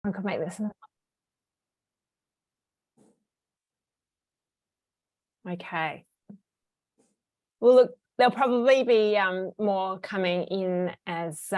I could make this. Okay. Well, look, there'll probably be more coming in as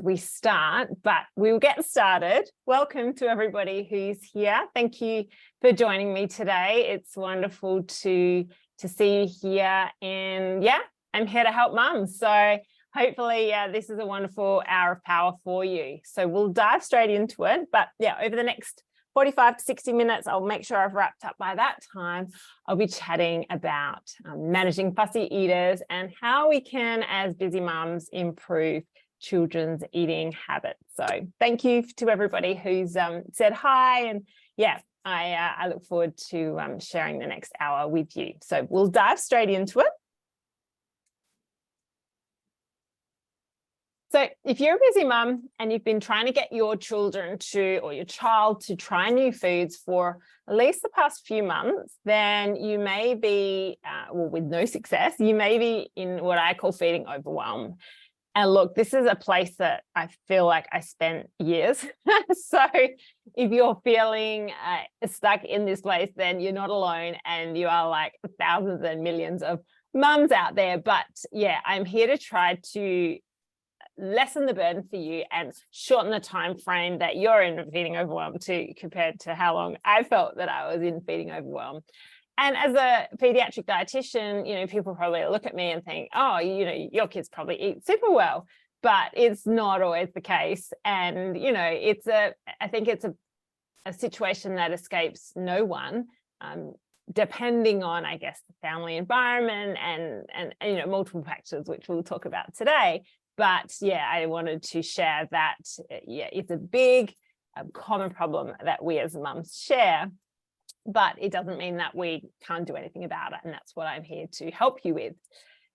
we start, but we'll get started. Welcome to everybody who's here. Thank you for joining me today. It's wonderful to see you here, and yeah, I'm here to help mums. So hopefully this is a wonderful hour of power for you. So we'll dive straight into it. But yeah, over the next 45 to 60 minutes, I'll make sure I've wrapped up by that time. I'll be chatting about managing fussy eaters and how we can, as busy mums, improve children's eating habits. So thank you to everybody who's said hi, and yeah, I look forward to sharing the next hour with you. So we'll dive straight into it. So if you're a busy mum and you've been trying to get your children to, or your child to, try new foods for at least the past few months, then you may be, well, with no success, you may be in what I call feeding overwhelm. And look, this is a place that I feel like I spent years. So if you're feeling stuck in this place, then you're not alone, and you are like thousands and millions of mums out there. But yeah, I'm here to try to lessen the burden for you and shorten the time frame that you're in feeding overwhelm to, compared to how long I felt that I was in feeding overwhelm. And as a pediatric dietitian, you know, people probably look at me and think, oh, you know, your kids probably eat super well, but it's not always the case. And, you know, I think it's a situation that escapes no one, depending on, I guess, the family environment and, you know, multiple factors, which we'll talk about today. But yeah, I wanted to share that, yeah, it's a big common problem that we as mums share, but it doesn't mean that we can't do anything about it. And that's what I'm here to help you with.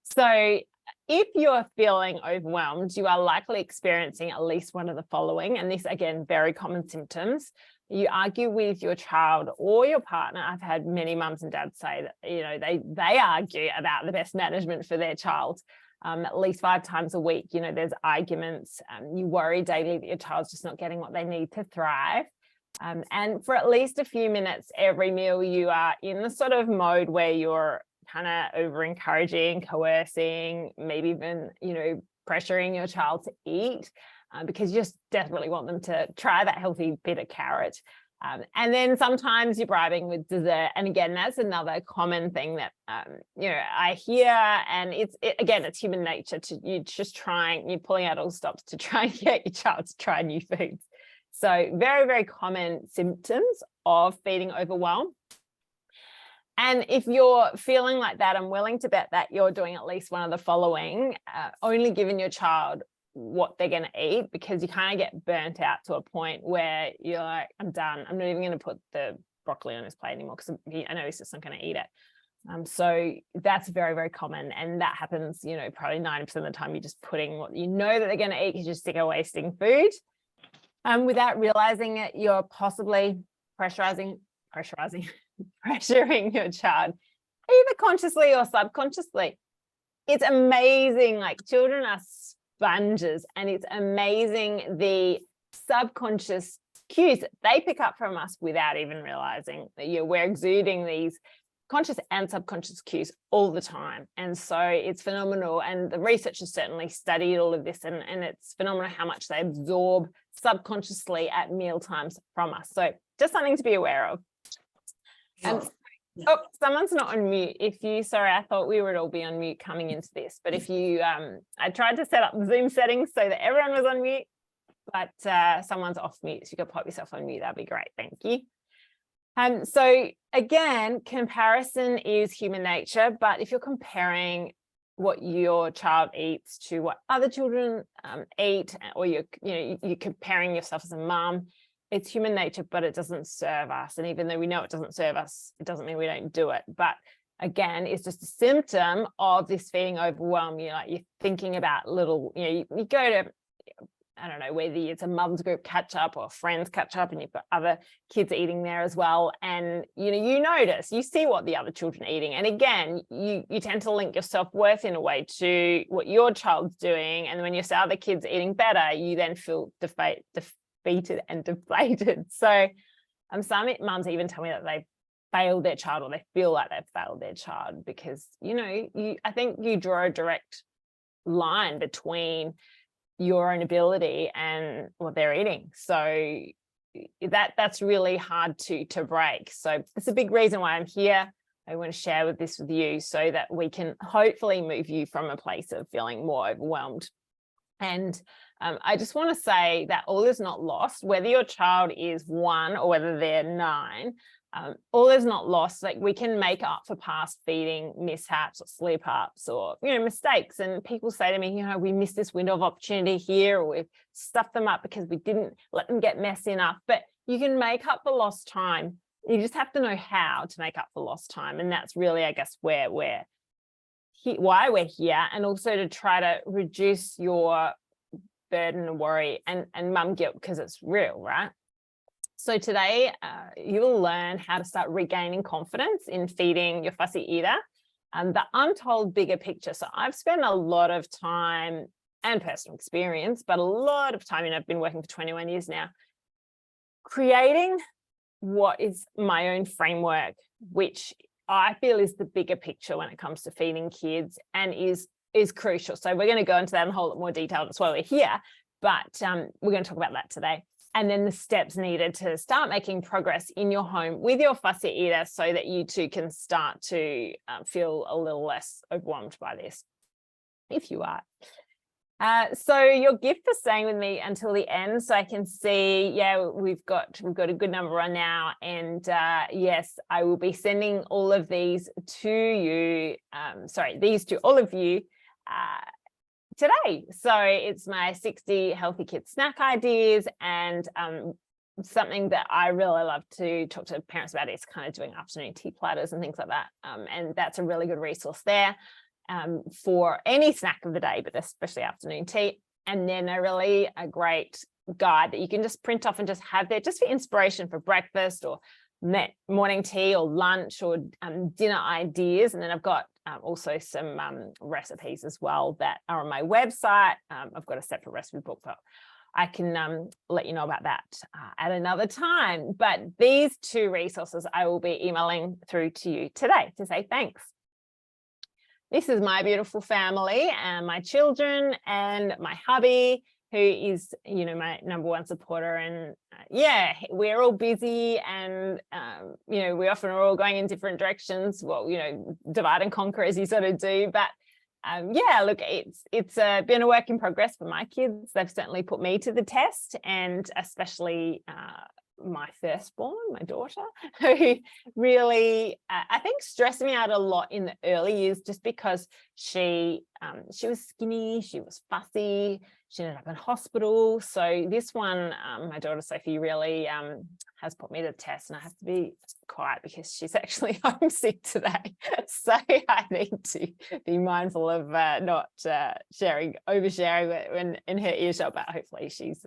So if you're feeling overwhelmed, you are likely experiencing at least one of the following. And this, again, very common symptoms. You argue with your child or your partner. I've had many mums and dads say that, you know, they argue about the best management for their child. At least 5 times a week, you know, there's arguments. You worry daily that your child's just not getting what they need to thrive. And for at least a few minutes every meal, you are in the sort of mode where you're kind of over encouraging, coercing, maybe even, you know, pressuring your child to eat, because you just desperately want them to try that healthy bit of carrot. And then sometimes you're bribing with dessert. And again, that's another common thing that, you know, I hear, and again, it's human nature you're pulling out all stops to try and get your child to try new foods. So very, very common symptoms of feeding overwhelm. And if you're feeling like that, I'm willing to bet that you're doing at least one of the following, only giving your child what they're going to eat, because you kind of get burnt out to a point where you're like, I'm done. I'm not even going to put the broccoli on his plate anymore because I know he's just not going to eat it. So that's very, very common. And that happens, you know, probably 90% of the time. You're just putting what you know that they're going to eat because you're sick of wasting food. Without realizing it, you're possibly pressuring your child, either consciously or subconsciously. It's amazing. Like, children are sponges, and it's amazing the subconscious cues that they pick up from us without even realizing that we're exuding these conscious and subconscious cues all the time. And so it's phenomenal. And the research has certainly studied all of this, and it's phenomenal how much they absorb subconsciously at mealtimes from us. So just something to be aware of. Oh, someone's not on mute. Sorry, I thought we would all be on mute coming into this, but if you, I tried to set up the Zoom settings so that everyone was on mute, but someone's off mute. So you could pop yourself on mute. That'd be great. Thank you. So again, comparison is human nature, but if you're comparing what your child eats to what other children eat, or you're comparing yourself as a mum, it's human nature, but it doesn't serve us. And even though we know it doesn't serve us, it doesn't mean we don't do it. But again, it's just a symptom of this feeling overwhelm. You're thinking about little, you go to, I don't know, whether it's a mum's group catch up or friends catch up, and you've got other kids eating there as well. And, you notice, you see what the other children are eating. And again, you tend to link your self-worth in a way to what your child's doing. And when you see other kids eating better, you then feel defeated and deflated. So some mums even tell me that they've failed their child, or they feel like they've failed their child because, I think you draw a direct line between your own ability and what they're eating. So that's really hard to break. So it's a big reason why I'm here. I want to share this with you so that we can hopefully move you from a place of feeling more overwhelmed. And I just want to say that all is not lost, whether your child is 1 or whether they're 9. All is not lost. Like, we can make up for past feeding mishaps or slip ups or, mistakes. And people say to me, we missed this window of opportunity here, or we've stuffed them up because we didn't let them get messy enough. But you can make up for lost time. You just have to know how to make up for lost time. And that's really, I guess, why we're here, and also to try to reduce your burden and worry and mum guilt, because it's real, right? So today you'll learn how to start regaining confidence in feeding your fussy eater, the untold bigger picture. So I've spent a lot of time and personal experience, but a lot of time, I've been working for 21 years now, creating what is my own framework, which I feel is the bigger picture when it comes to feeding kids and is crucial. So we're going to go into that in a whole lot more detail. That's why we're here, but we're going to talk about that today. And then the steps needed to start making progress in your home with your fussy eater so that you too can start to feel a little less overwhelmed by this, if you are. So your gift for staying with me until the end, so I can see, we've got a good number on now, and yes, I will be sending all of these to you. These to all of you today. So it's my 60 healthy kids snack ideas, and something that I really love to talk to parents about is kind of doing afternoon tea platters and things like that. And that's a really good resource there. For any snack of the day, but especially afternoon tea. And then a great guide that you can just print off and just have there just for inspiration for breakfast or morning tea or lunch or dinner ideas. And then I've got also some recipes as well that are on my website. I've got a separate recipe book, but I can let you know about that at another time. But these 2 resources I will be emailing through to you today to say thanks. This is my beautiful family and my children and my hubby, who is, my number 1 supporter. And we're all busy, and, we often are all going in different directions. Well, divide and conquer as you sort of do. But look, it's been a work in progress for my kids. They've certainly put me to the test, and especially my firstborn, my daughter, who really, I think, stressed me out a lot in the early years, just because she was skinny, she was fussy, she ended up in hospital. So this one, my daughter Sophie, really has put me to the test, and I have to be quiet because she's actually homesick today. So I need to be mindful of not oversharing when in her earshot, but hopefully she's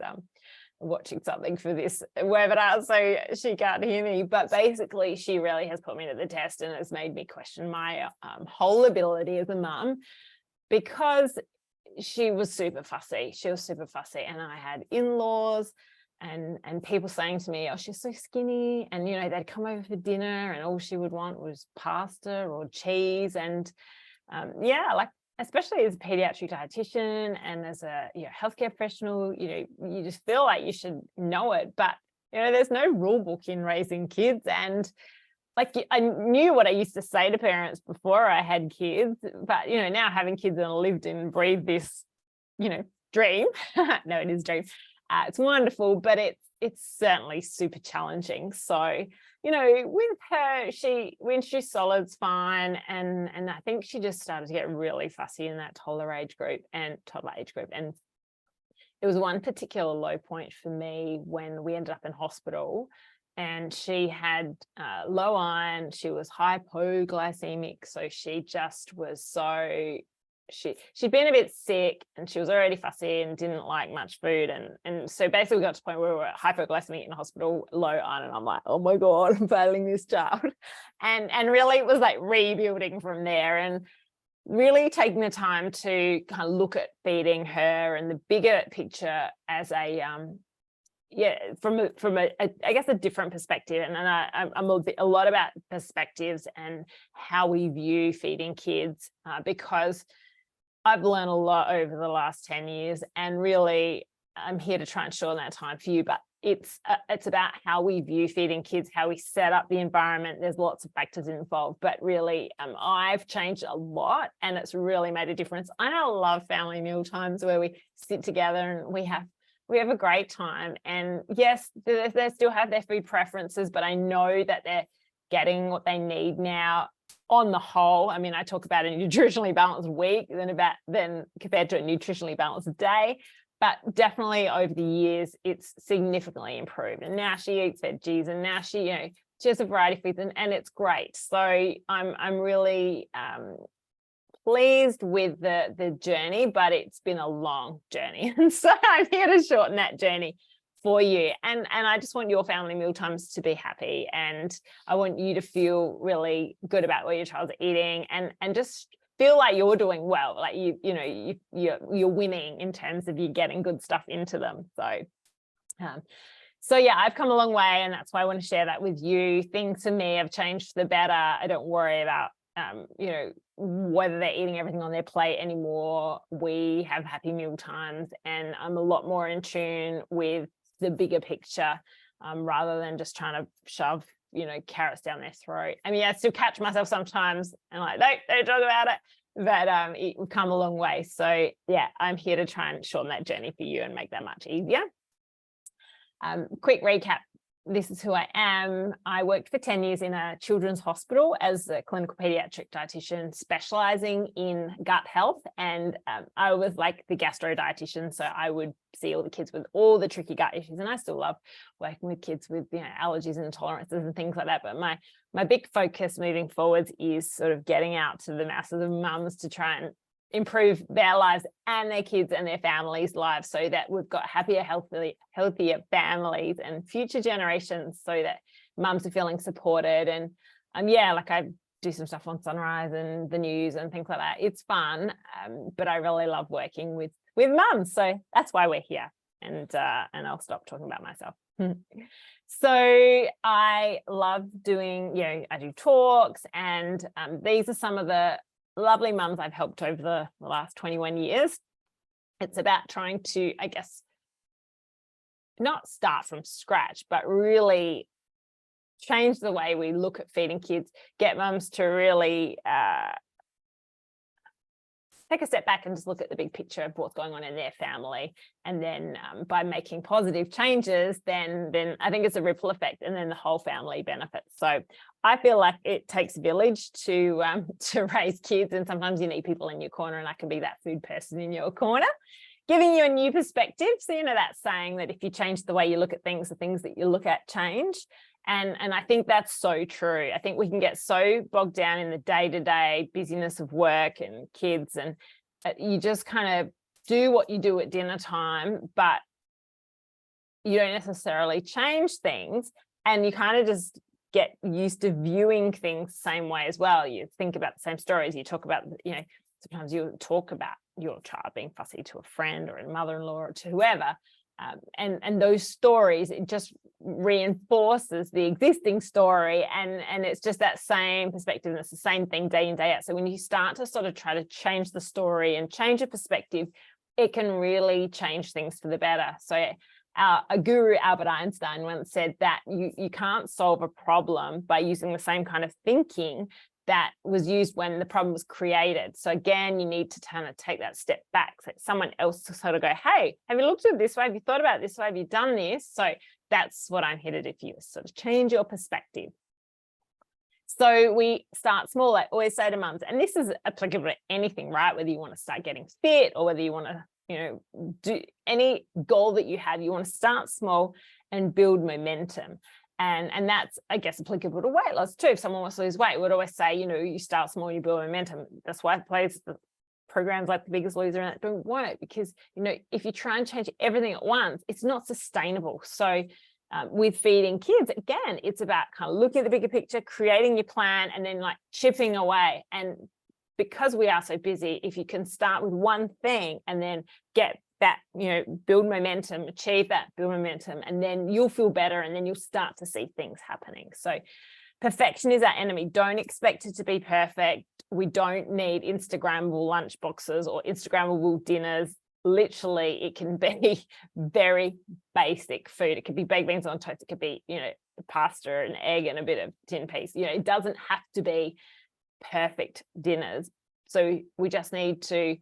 watching something for this webinar so she can't hear me. But basically, she really has put me to the test, and has made me question my whole ability as a mum, because she was super fussy. And I had in-laws and people saying to me, oh, she's so skinny, and they'd come over for dinner and all she would want was pasta or cheese. And especially as a pediatric dietitian and as a healthcare professional, you just feel like you should know it, but there's no rule book in raising kids. And I knew what I used to say to parents before I had kids, but now having kids and lived and breathed this dream, no, it is a dream, it's wonderful, but it's certainly super challenging. So with her, when she's solid's fine, and I think she just started to get really fussy in that toddler age group. And it was one particular low point for me when we ended up in hospital, and she had low iron, she was hypoglycemic, so she just was she'd been a bit sick, and she was already fussy and didn't like much food, and so basically we got to the point where we were hypoglycemic in the hospital, low iron, and I'm like, oh my god, I'm failing this child. And really it was like rebuilding from there, and really taking the time to kind of look at feeding her and the bigger picture as a from a I guess a different perspective, and I'm a lot about perspectives and how we view feeding kids, because I've learned a lot over the last 10 years, and really I'm here to try and shorten that time for you, but it's about how we view feeding kids, how we set up the environment. There's lots of factors involved, but really I've changed a lot, and it's really made a difference. I love family meal times where we sit together and we have a great time. And yes, they still have their food preferences, but I know that they're getting what they need now. On the whole, I mean, I talk about a nutritionally balanced week then compared to a nutritionally balanced day, but definitely over the years, it's significantly improved. And now she eats veggies, and now she has a variety of foods, and it's great. So I'm really pleased with the journey, but it's been a long journey. And so I'm here to shorten that journey for you. And I just want your family meal times to be happy. And I want you to feel really good about what your child's eating, and just feel like you're doing well, like you're winning in terms of you getting good stuff into them. So yeah, I've come a long way, and that's why I want to share that with you. Things for me have changed for the better. I don't worry about whether they're eating everything on their plate anymore. We have happy meal times, and I'm a lot more in tune with the bigger picture, rather than just trying to shove carrots down their throat. I mean, I still catch myself sometimes and like, no, don't talk about it, but we've come a long way. So yeah, I'm here to try and shorten that journey for you and make that much easier. Quick recap. This is who I am. I worked for 10 years in a children's hospital as a clinical pediatric dietitian, specializing in gut health. And I was like the gastro dietitian. So I would see all the kids with all the tricky gut issues. And I still love working with kids with allergies and intolerances and things like that. But my big focus moving forwards is sort of getting out to the masses of mums to try and improve their lives and their kids and their families' lives, so that we've got happier, healthier families and future generations, so that mums are feeling supported. And like I do some stuff on Sunrise and the news and things like that. It's fun, but I really love working with mums, so that's why we're here. And I'll stop talking about myself. So I love doing, I do talks, and these are some of the lovely mums I've helped over the last 21 years. It's about trying to, I guess, not start from scratch, but really change the way we look at feeding kids, get mums to really take a step back and just look at the big picture of what's going on in their family. And then by making positive changes, then I think it's a ripple effect, and then the whole family benefits. So I feel like it takes a village to raise kids, and sometimes you need people in your corner, and I can be that food person in your corner, giving you a new perspective. So that saying that if you change the way you look at things, the things that you look at change. And I think that's so true. I think we can get so bogged down in the day-to-day busyness of work and kids, and you just kind of do what you do at dinner time, but you don't necessarily change things, and you kind of just get used to viewing things the same way as well. You think about the same stories. You talk about, sometimes you talk about your child being fussy to a friend or a mother-in-law or to whoever. And those stories, it just reinforces the existing story, and it's just that same perspective, and it's the same thing day in, day out. So when you start to sort of try to change the story and change a perspective, it can really change things for the better. So a guru, Albert Einstein, once said that you can't solve a problem by using the same kind of thinking that was used when the problem was created. So again, you need to kind of take that step back, so someone else to sort of go, hey, have you looked at it this way? Have you thought about it this way? Have you done this? So that's what I'm here to do for you, sort of change your perspective. So we start small. I always say to mums, and this is applicable to anything, right? Whether you want to start getting fit, or whether you want to, do any goal that you have, you want to start small and build momentum. And that's, I guess, applicable to weight loss too. If someone wants to lose weight, we'd always say, you start small, you build momentum. That's why programs like The Biggest Loser and that don't work, because, if you try and change everything at once, it's not sustainable. So with feeding kids, again, it's about kind of looking at the bigger picture, creating your plan, and then like chipping away. And because we are so busy, if you can start with one thing and then get that, build momentum, achieve that, build momentum, and then you'll feel better, and then you'll start to see things happening. So perfection is our enemy. Don't expect it to be perfect. We don't need Instagrammable lunch boxes or Instagrammable dinners. Literally, it can be very basic food. It could be baked beans on toast. It could be, pasta, an egg, and a bit of tin peas. It doesn't have to be perfect dinners. So we just need to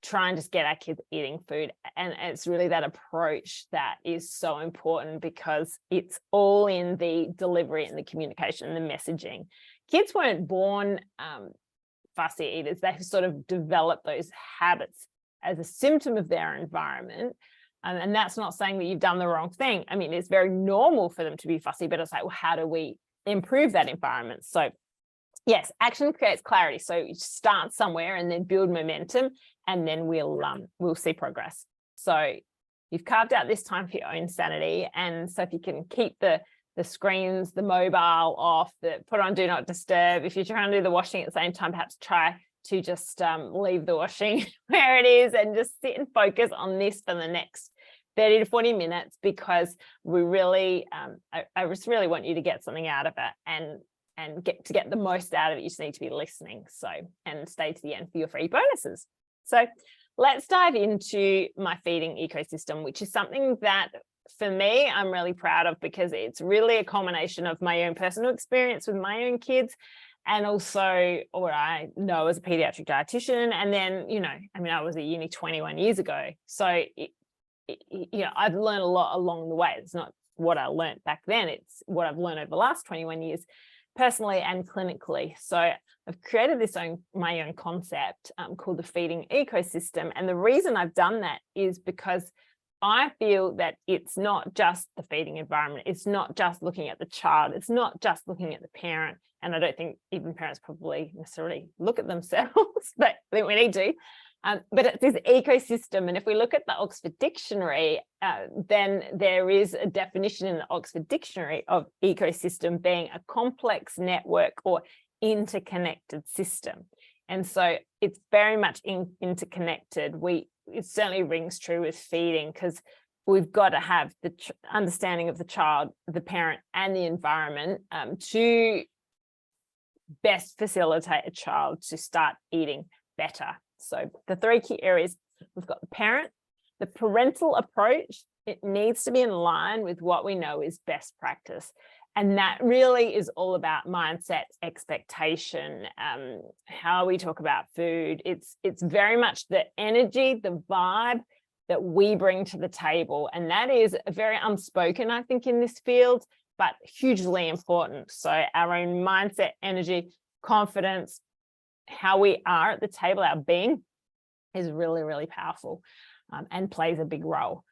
try and just get our kids eating food. And it's really that approach that is so important, because it's all in the delivery and the communication and the messaging. Kids weren't born fussy eaters. They sort of developed those habits as a symptom of their environment. And that's not saying that you've done the wrong thing. I mean, it's very normal for them to be fussy, but it's like, well, how do we improve that environment? So yes, action creates clarity. So you start somewhere and then build momentum, and then we'll see progress. So you've carved out this time for your own sanity. And so if you can keep the screens, the mobile off, put on do not disturb. If you're trying to do the washing at the same time, perhaps try to just leave the washing where it is and just sit and focus on this for the next 30 to 40 minutes, because we really, I just really want you to get something out of it and get the most out of it. You just need to be listening. So, and stay to the end for your free bonuses. So let's dive into my feeding ecosystem, which is something that for me, I'm really proud of, because it's really a combination of my own personal experience with my own kids, and also what I know as a pediatric dietitian. And then, I was at uni 21 years ago. So, I've learned a lot along the way. It's not what I learned back then. It's what I've learned over the last 21 years, personally and clinically. So I've created my own concept called the feeding ecosystem. And the reason I've done that is because I feel that it's not just the feeding environment. It's not just looking at the child. It's not just looking at the parent. And I don't think even parents probably necessarily look at themselves, but I think we need to. But it's this ecosystem. And if we look at the Oxford Dictionary, then there is a definition in the Oxford Dictionary of ecosystem being a complex network or interconnected system. And so it's very much interconnected. It certainly rings true with feeding, because we've got to have the understanding of the child, the parent, and the environment to best facilitate a child to start eating better. So the three key areas, we've got the parent, the parental approach. It needs to be in line with what we know is best practice. And that really is all about mindset, expectation, how we talk about food. It's very much the energy, the vibe that we bring to the table. And that is very unspoken, I think, in this field, but hugely important. So our own mindset, energy, confidence, how we are at the table, our being, is really, really powerful and plays a big role.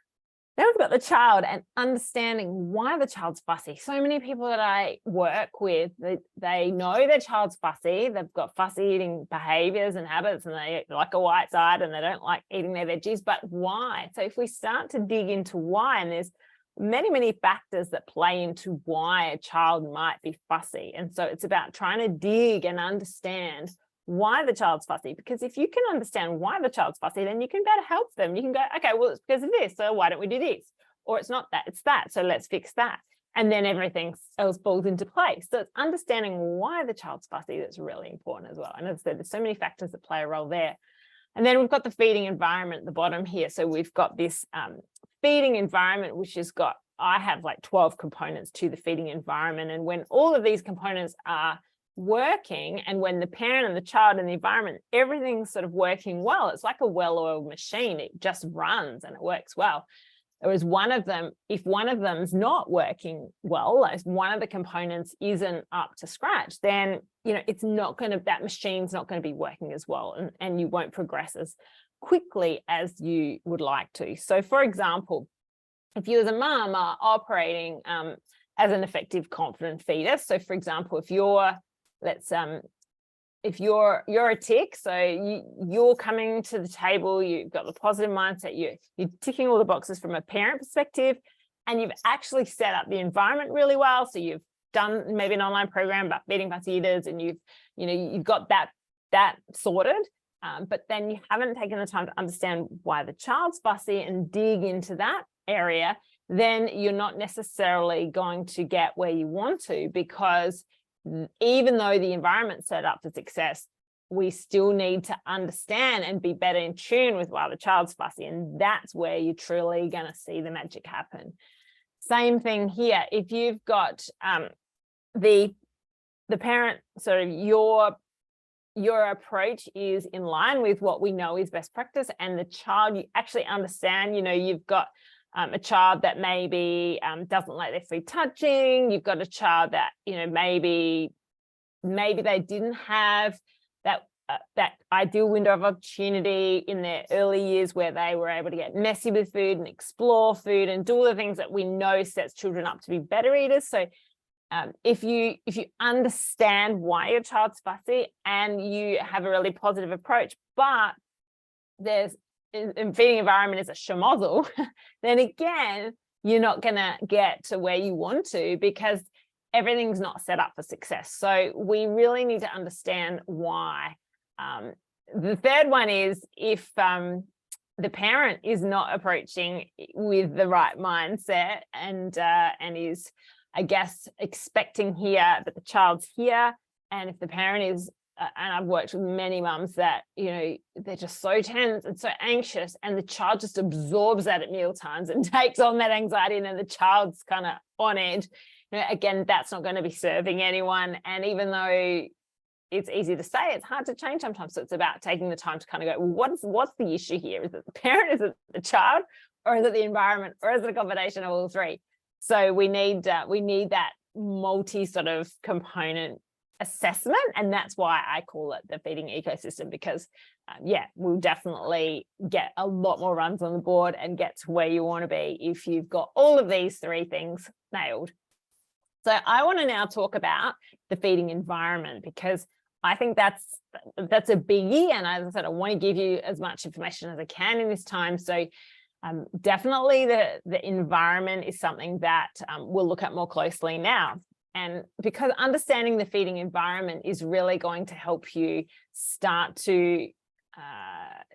Then we've got the child and understanding why the child's fussy. So many people that I work with, they know their child's fussy. They've got fussy eating behaviors and habits, and they like a white diet, and they don't like eating their veggies. But why? So if we start to dig into why, and there's many, many factors that play into why a child might be fussy. And so it's about trying to dig and understand why the child's fussy, because if you can understand why the child's fussy, then you can better help them. You can go, okay, well, it's because of this, so why don't we do this? Or it's not that, it's that, so let's fix that. And then everything else falls into place. So it's understanding why the child's fussy that's really important as well. And as I said, there's so many factors that play a role there. And then we've got the feeding environment at the bottom here. So we've got this feeding environment, which has got, I have like 12 components to the feeding environment. And when all of these components are working, and when the parent and the child and the environment, everything's sort of working well, it's like a well-oiled machine. It just runs and it works well. Whereas one of them, if one of them's not working well, like one of the components isn't up to scratch, then it's not going to, that machine's not going to be working as well, and you won't progress as quickly as you would like to. So for example, if you as a mom are operating as an effective, confident feeder, so for example, if you're a tick, so you're coming to the table, you've got the positive mindset, you're ticking all the boxes from a parent perspective, and you've actually set up the environment really well. So you've done maybe an online program about feeding fussy eaters, and you've got that sorted. but then you haven't taken the time to understand why the child's fussy and dig into that area, then you're not necessarily going to get where you want to, because even though the environment's set up for success, we still need to understand and be better in tune with why the child's fussy. And that's where you're truly going to see the magic happen. Same thing here. If you've got the parent, sort of your approach is in line with what we know is best practice, and the child, you actually understand, you've got a child that maybe doesn't like their food touching. You've got a child that, maybe they didn't have that ideal window of opportunity in their early years where they were able to get messy with food and explore food and do all the things that we know sets children up to be better eaters. So if you understand why your child's fussy and you have a really positive approach, but feeding environment is a schmozzle, then again, you're not going to get to where you want to, because everything's not set up for success. So we really need to understand why. The third one is if the parent is not approaching with the right mindset and is, I guess, expecting here that the child's here, and if the parent is, and I've worked with many mums that, they're just so tense and so anxious, and the child just absorbs that at mealtimes and takes on that anxiety, and then the child's kind of on edge. Again, that's not going to be serving anyone. And even though it's easy to say, it's hard to change sometimes. So it's about taking the time to kind of go, well, what's the issue here? Is it the parent? Is it the child? Or is it the environment? Or is it a combination of all three? So we need that multi sort of component assessment. And that's why I call it the feeding ecosystem, because we'll definitely get a lot more runs on the board and get to where you want to be if you've got all of these three things nailed. So I want to now talk about the feeding environment, because I think that's a biggie. And as I said, I want to give you as much information as I can in this time. So definitely the environment is something that we'll look at more closely now. And because understanding the feeding environment is really going to help you start to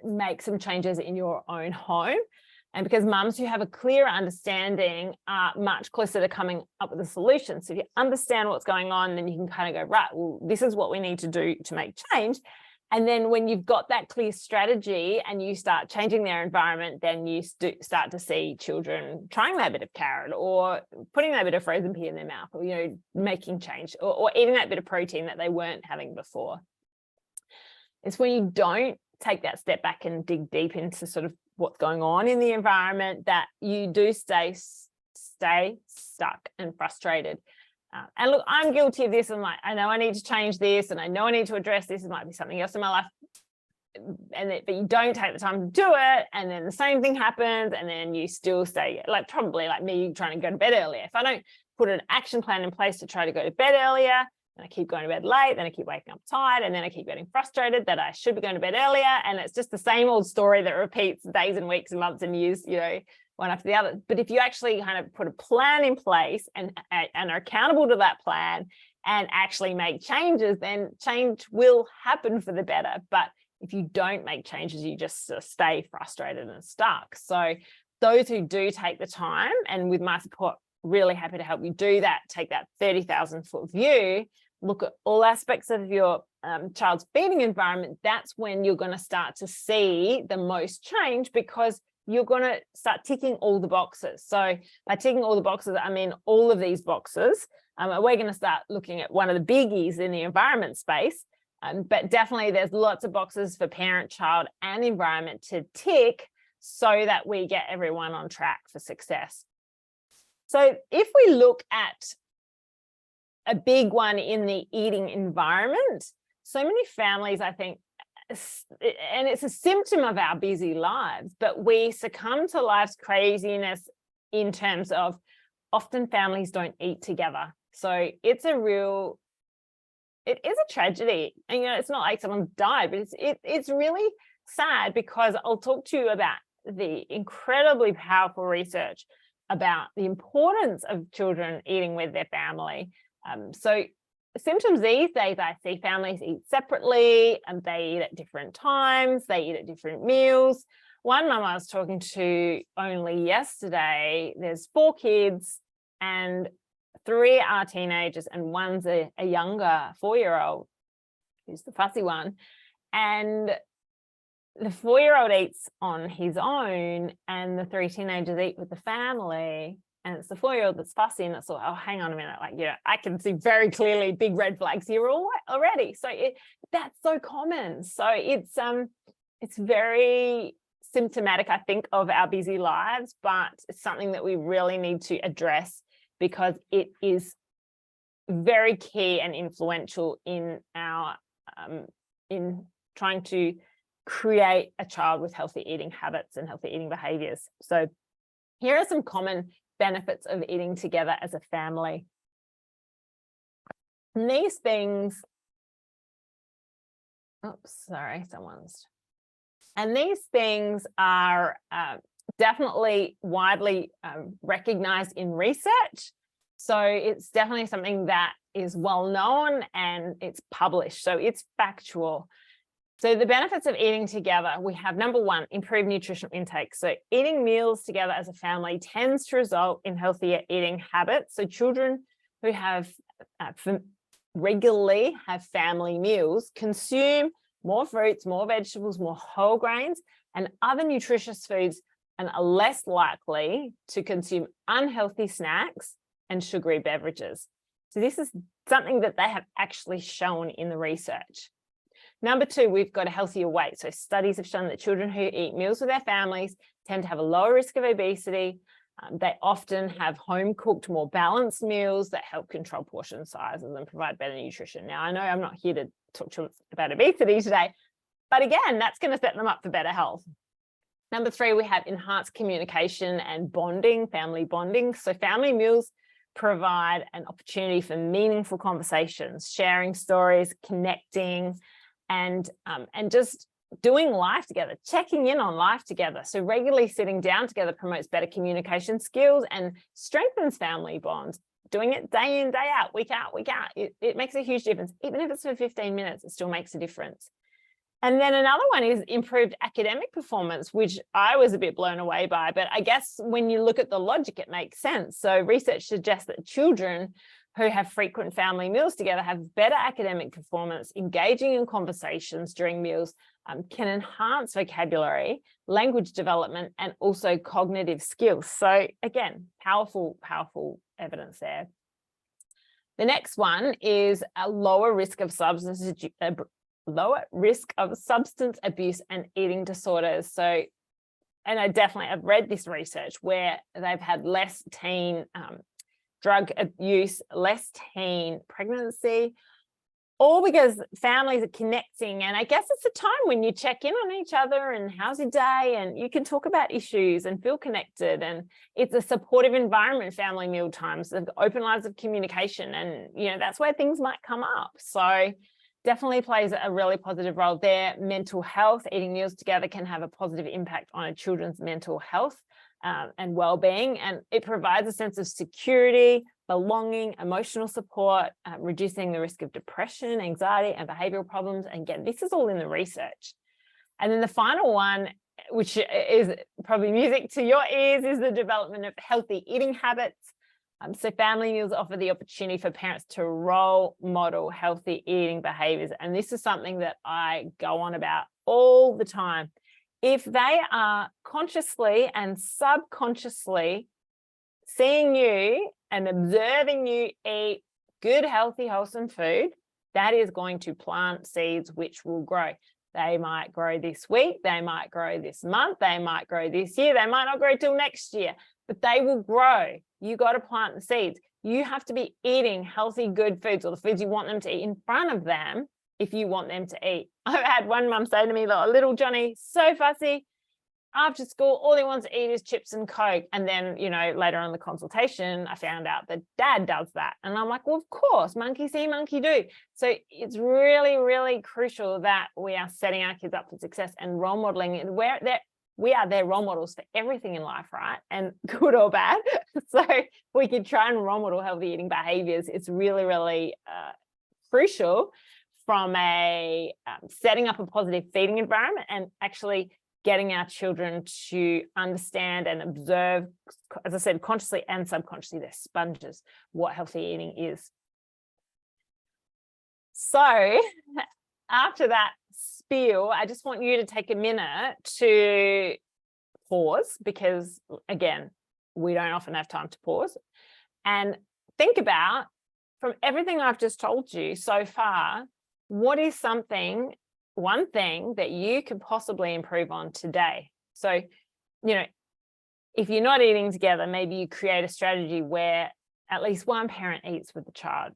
make some changes in your own home. And because mums who have a clear understanding are much closer to coming up with a solution. So if you understand what's going on, then you can kind of go, right, well, this is what we need to do to make change. And then when you've got that clear strategy and you start changing their environment, then you start to see children trying that bit of carrot, or putting that bit of frozen pea in their mouth, or, making change, or eating that bit of protein that they weren't having before. It's when you don't take that step back and dig deep into sort of what's going on in the environment that you do stay stuck and frustrated. And look, I'm guilty of this. I'm like, I know I need to change this, and I know I need to address this. It might be something else in my life, but you don't take the time to do it, and then the same thing happens, and then you still stay, probably like me trying to go to bed earlier. If I don't put an action plan in place to try to go to bed earlier, and I keep going to bed late, then I keep waking up tired, and then I keep getting frustrated that I should be going to bed earlier, and it's just the same old story that repeats days and weeks and months and years, one after the other. But if you actually kind of put a plan in place and are accountable to that plan and actually make changes, then change will happen for the better. But if you don't make changes, you just stay frustrated and stuck. So those who do take the time, and with my support, really happy to help you do that, take that 30,000 foot view, look at all aspects of your child's feeding environment, that's when you're going to start to see the most change, because you're going to start ticking all the boxes. So by ticking all the boxes, I mean all of these boxes. We're going to start looking at one of the biggies in the environment space, but definitely there's lots of boxes for parent, child, and environment to tick so that we get everyone on track for success. So if we look at a big one in the eating environment, so many families, I think, and it's a symptom of our busy lives, but we succumb to life's craziness in terms of often families don't eat together. So it is a tragedy. And, it's not like someone's died, but it's really sad, because I'll talk to you about the incredibly powerful research about the importance of children eating with their family. So symptoms these days, I see families eat separately and they eat at different times, they eat at different meals. One mum I was talking to only yesterday, there's 4 kids and 3 are teenagers and one's a younger 4-year-old, who's the fussy one. And the 4-year-old eats on his own and the 3 teenagers eat with the family. And it's the 4-year-old that's fussy, and it's like, oh, hang on a minute, like, I can see very clearly big red flags here already. So that's so common. So it's very symptomatic, I think, of our busy lives, but it's something that we really need to address because it is very key and influential in our in trying to create a child with healthy eating habits and healthy eating behaviors. So here are some common benefits of eating together as a family. And these things, and these things are definitely widely recognized in research. So it's definitely something that is well known and it's published. So it's factual. So the benefits of eating together, we have number 1, improved nutritional intake. So eating meals together as a family tends to result in healthier eating habits. So children who have regularly have family meals consume more fruits, more vegetables, more whole grains, and other nutritious foods, and are less likely to consume unhealthy snacks and sugary beverages. So this is something that they have actually shown in the research. Number 2, we've got a healthier weight. So studies have shown that children who eat meals with their families tend to have a lower risk of obesity. They often have home-cooked, more balanced meals that help control portion sizes and provide better nutrition. Now, I know I'm not here to talk to you about obesity today, but again, that's going to set them up for better health. Number 3, we have enhanced communication and bonding, family bonding. So family meals provide an opportunity for meaningful conversations, sharing stories, connecting, and just doing life together, checking in on life together. So regularly sitting down together promotes better communication skills and strengthens family bonds. Doing it day in, day out, week out, it makes a huge difference. Even if it's for 15 minutes, it still makes a difference. And then another one is improved academic performance, which I was a bit blown away by, but I guess when you look at the logic, it makes sense. So research suggests that children who have frequent family meals together have better academic performance. Engaging in conversations during meals can enhance vocabulary, language development, and also cognitive skills. So again, powerful evidence there. The next one is a lower risk of substance abuse and eating disorders. So, and I've read this research where they've had less teen drug abuse, less teen pregnancy, all because families are connecting. And I guess it's a time when you check in on each other and how's your day, and you can talk about issues and feel connected. And it's a supportive environment, family meal times, the open lines of communication. And, that's where things might come up. So definitely plays a really positive role there. Mental health, eating meals together can have a positive impact on a children's mental health and well-being, and it provides a sense of security, belonging, emotional support, reducing the risk of depression, anxiety, and behavioral problems. And again, this is all in the research. And then the final one, which is probably music to your ears, is the development of healthy eating habits. So family meals offer the opportunity for parents to role model healthy eating behaviors. And this is something that I go on about all the time. If they are consciously and subconsciously seeing you and observing you eat good, healthy, wholesome food, that is going to plant seeds which will grow. They might grow this week, they might grow this month, they might grow this year, they might not grow till next year, but they will grow. You got to plant the seeds. You have to be eating healthy, good foods, or the foods you want them to eat, in front of them if you want them to eat. I've had one mum say to me, little Johnny, so fussy, after school, all he wants to eat is chips and Coke. And then, later on in the consultation, I found out that dad does that. And I'm like, well, of course, monkey see, monkey do. So it's really, really crucial that we are setting our kids up for success and role modeling it. We are their role models for everything in life, right? And good or bad. So we could try and role model healthy eating behaviors. It's really, really crucial from a setting up a positive feeding environment and actually getting our children to understand and observe, as I said, consciously and subconsciously, they're sponges, what healthy eating is. So after that spiel, I just want you to take a minute to pause, because again, we don't often have time to pause, and think about, from everything I've just told you so far, what is one thing that you could possibly improve on today? So, if you're not eating together, maybe you create a strategy where at least one parent eats with the child,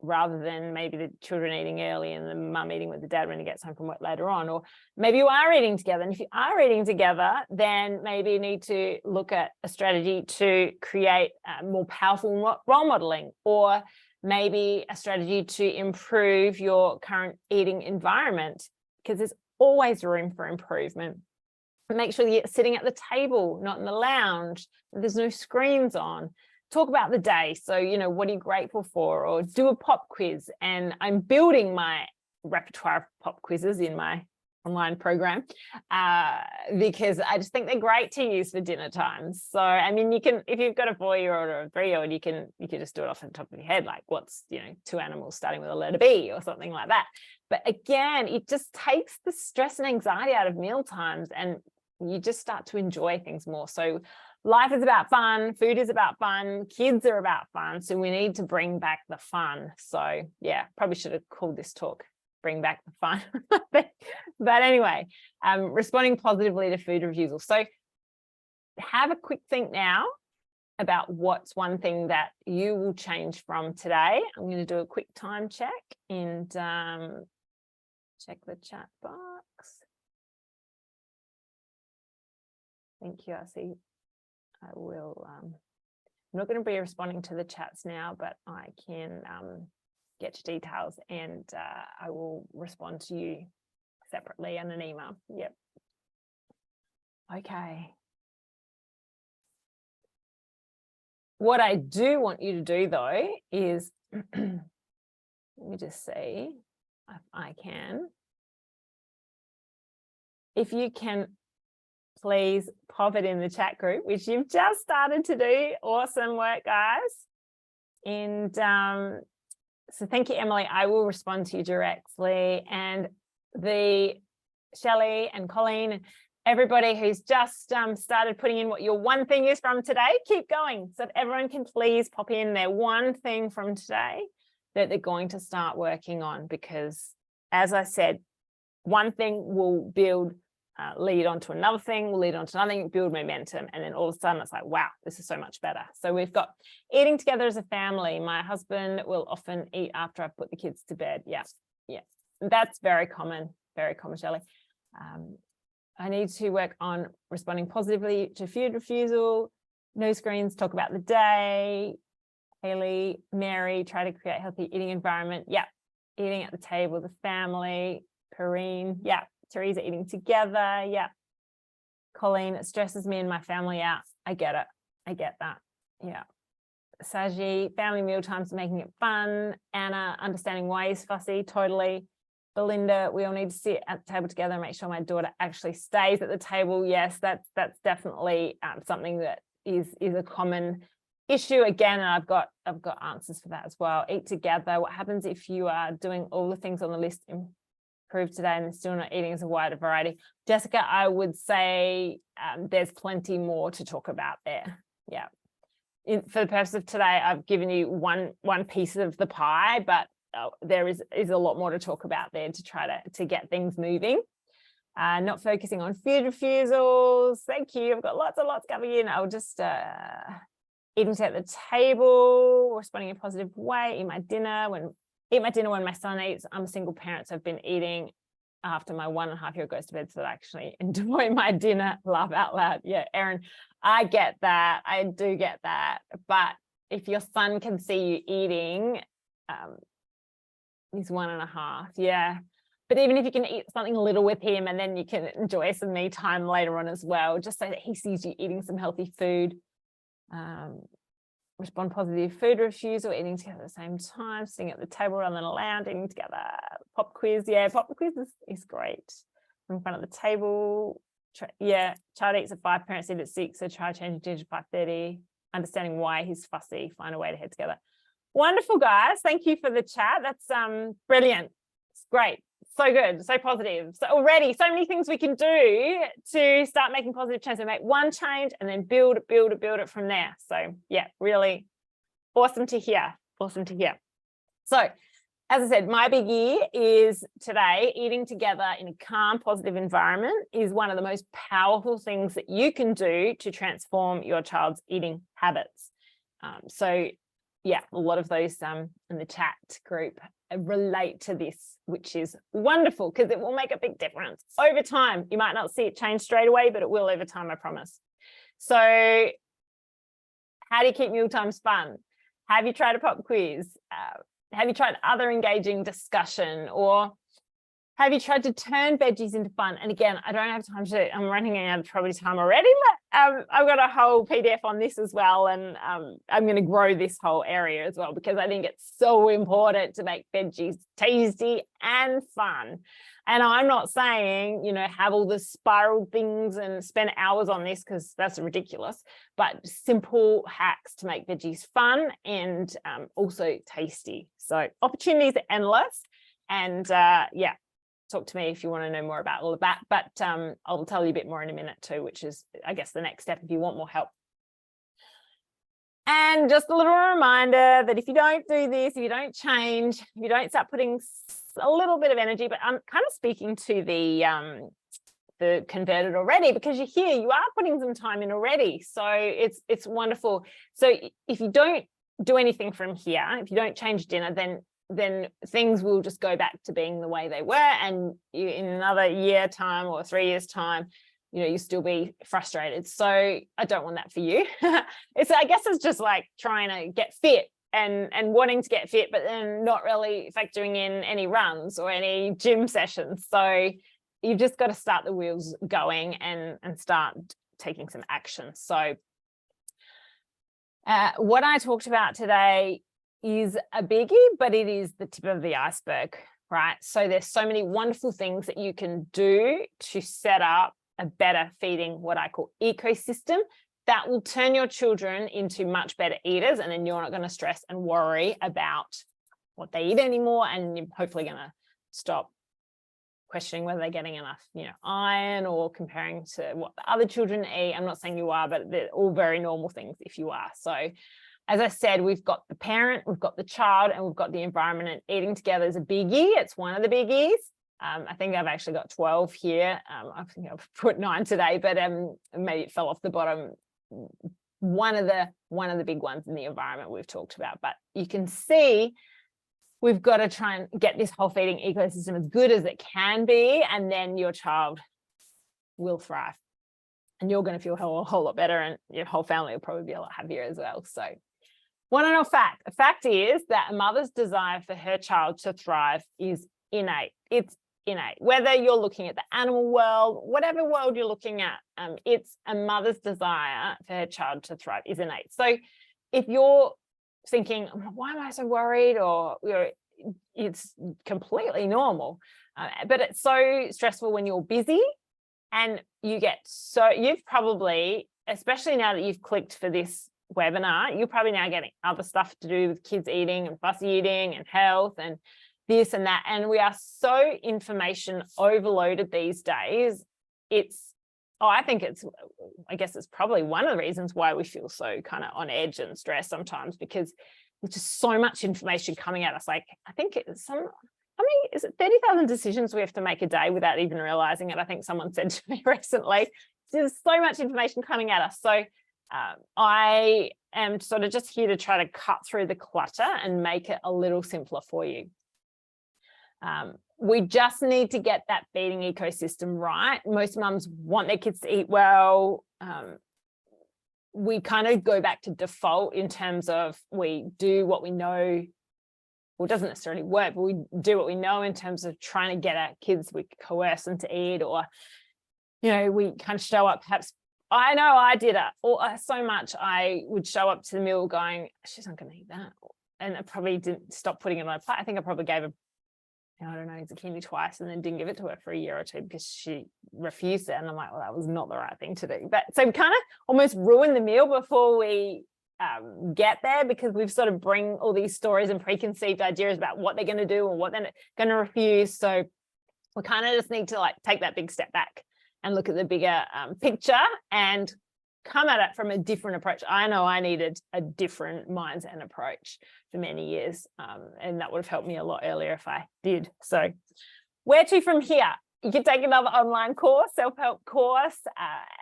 rather than maybe the children eating early and the mum eating with the dad when he gets home from work later on. Or maybe you are eating together. And if you are eating together, then maybe you need to look at a strategy to create more powerful role modeling, or maybe a strategy to improve your current eating environment, because there's always room for improvement. Make sure you're sitting at the table, not in the lounge. There's no screens on. Talk about the day. So, what are you grateful for? Or do a pop quiz. And I'm building my repertoire of pop quizzes in my online program because I just think they're great to use for dinner times. So, I mean, you can, if you've got a 4-year-old or a 3-year-old, you can just do it off the top of your head, like what's, 2 animals starting with a letter B or something like that. But again, it just takes the stress and anxiety out of meal times, and you just start to enjoy things more. So life is about fun, food is about fun, kids are about fun. So we need to bring back the fun. So yeah, probably should have called this talk Bring Back the Fun. But anyway, responding positively to food refusal. So have a quick think now about what's one thing that you will change from today. I'm going to do a quick time check and check the chat box. Thank you. I see. I will, I'm not going to be responding to the chats now, but I can get your details and I will respond to you separately in an email. Yep. Okay. What I do want you to do though is, let me just see if I can. If you can, please pop it in the chat group, which you've just started to do. Awesome work, guys. And so thank you, Emily. I will respond to you directly. And the Shelley and Colleen, everybody who's just started putting in what your one thing is from today, keep going. So if everyone can please pop in their one thing from today that they're going to start working on, because as I said, one thing will build lead on to another thing, will lead on to another thing, build momentum, and then all of a sudden it's like, wow, this is so much better. So we've got eating together as a family. My husband will often eat after I put the kids to bed. Yeah, that's very common, Shelley. I need to work on responding positively to food refusal, no screens, talk about the day. Haley, Mary, try to create a healthy eating environment. Yeah, eating at the table, the family. Karina, yeah. Teresa, eating together. Yeah. Colleen, it stresses me and my family out. I get it. I get that. Yeah. Saji, family meal times, making it fun. Anna, understanding why he's fussy. Totally. Belinda, we all need to sit at the table together and make sure my daughter actually stays at the table. Yes, that's definitely something that is a common issue. Again, and I've got answers for that as well. Eat together. What happens if you are doing all the things on the list improve today and still not eating as a wider variety? Jessica, I would say there's plenty more to talk about there. Yeah. For the purpose of today, I've given you one piece of the pie, but there is a lot more to talk about there to try to get things moving. Not focusing on food refusals. Thank you. I've got lots coming in. I'll just eating at the table, responding in a positive way, eat my dinner when my son eats. I'm a single parent, so I've been eating after my 1.5-year-old goes to bed, so that I actually enjoy my dinner. Laugh out loud. Yeah, Erin, I get that. I do get that. But if your son can see you eating, he's 1.5. Yeah. But even if you can eat something little with him and then you can enjoy some me time later on as well, just so that he sees you eating some healthy food. respond positive food refusal, eating together at the same time, sitting at the table rather than around, eating together. Pop quiz, yeah, pop quiz is great. In front of the table, child eats at 5, parents eat at 6, so try changing dinner to 5:30. Understanding why he's fussy, find a way to head together. Wonderful, guys. Thank you for the chat. That's brilliant. It's great. So good, so positive. So already so many things we can do to start making positive change. So make one change and then build it from there. So yeah, really awesome to hear. Awesome to hear. So as I said, my biggie is today, eating together in a calm, positive environment is one of the most powerful things that you can do to transform your child's eating habits. So yeah, a lot of those in the chat group relate to this, which is wonderful because it will make a big difference over time. You might not see it change straight away, but it will over time, I promise. So how do you keep mealtimes fun? Have you tried a pop quiz? Have you tried other engaging discussion, or have you tried to turn veggies into fun? And again, I don't have time to, I'm running out of probably time already, but I've got a whole PDF on this as well. And I'm going to grow this whole area as well, because I think it's so important to make veggies tasty and fun. And I'm not saying, you know, have all the spiral things and spend hours on this, because that's ridiculous, but simple hacks to make veggies fun and also tasty. So opportunities are endless. And yeah, talk to me if you want to know more about all of that, but I'll tell you a bit more in a minute too, which is, I guess, the next step if you want more help. And just a little reminder that if you don't do this, if you don't change, if you don't start putting a little bit of energy, but I'm kind of speaking to the converted already, because you're here, you are putting some time in already. So it's wonderful. So if you don't do anything from here, if you don't change dinner, then things will just go back to being the way they were. And you, in another year time or 3 years time, you know, you still be frustrated. So I don't want that for you. I guess it's just like trying to get fit and wanting to get fit, but then not really factoring in any runs or any gym sessions. So you've just got to start the wheels going and start taking some action. So what I talked about today is a biggie, but it is the tip of the iceberg, right? So there's so many wonderful things that you can do to set up a better feeding, what I call ecosystem, that will turn your children into much better eaters. And then you're not going to stress and worry about what they eat anymore. And you're hopefully going to stop questioning whether they're getting enough, you know, iron, or comparing to what the other children eat. I'm not saying you are, but they're all very normal things if you are. So as I said, we've got the parent, we've got the child, and we've got the environment, and eating together is a biggie. It's one of the biggies. I think I've actually got 12 here. I think I've put 9 today, but maybe it fell off the bottom. One of the big ones in the environment we've talked about, but you can see we've got to try and get this whole feeding ecosystem as good as it can be, and then your child will thrive, and you're going to feel a whole lot better, and your whole family will probably be a lot happier as well. So want to know a fact? A fact is that a mother's desire for her child to thrive is innate. It's innate. Whether you're looking at the animal world, whatever world you're looking at, it's a mother's desire for her child to thrive is innate. So if you're thinking, why am I so worried? Or it's completely normal. But it's so stressful when you're busy, and you've probably, especially now that you've clicked for this webinar, you're probably now getting other stuff to do with kids eating and fussy eating and health and this and that. And we are so information overloaded these days. I guess it's probably one of the reasons why we feel so kind of on edge and stressed sometimes, because there's just so much information coming at us. Like, I think it's is it 30,000 decisions we have to make a day without even realizing it? I think someone said to me recently, there's so much information coming at us. So I am sort of just here to try to cut through the clutter and make it a little simpler for you. We just need to get that feeding ecosystem right. Most mums want their kids to eat well. We kind of go back to default in terms of we do what we know. Well, it doesn't necessarily work, but we do what we know in terms of trying to get our kids, we coerce them to eat, or, you know, we kind of show up perhaps I know I did it so much. I would show up to the meal going, she's not going to eat that. And I probably didn't stop putting it on my plate. I think I probably gave her, I don't know, zucchini twice and then didn't give it to her for a year or two because she refused it. And I'm like, well, that was not the right thing to do. But so we kind of almost ruin the meal before we get there, because we've sort of bring all these stories and preconceived ideas about what they're going to do or what they're going to refuse. So we kind of just need to like take that big step back and look at the bigger picture and come at it from a different approach. I know I needed a different mindset and approach for many years, and that would have helped me a lot earlier if I did. So where to from here? You could take another online course, self-help course,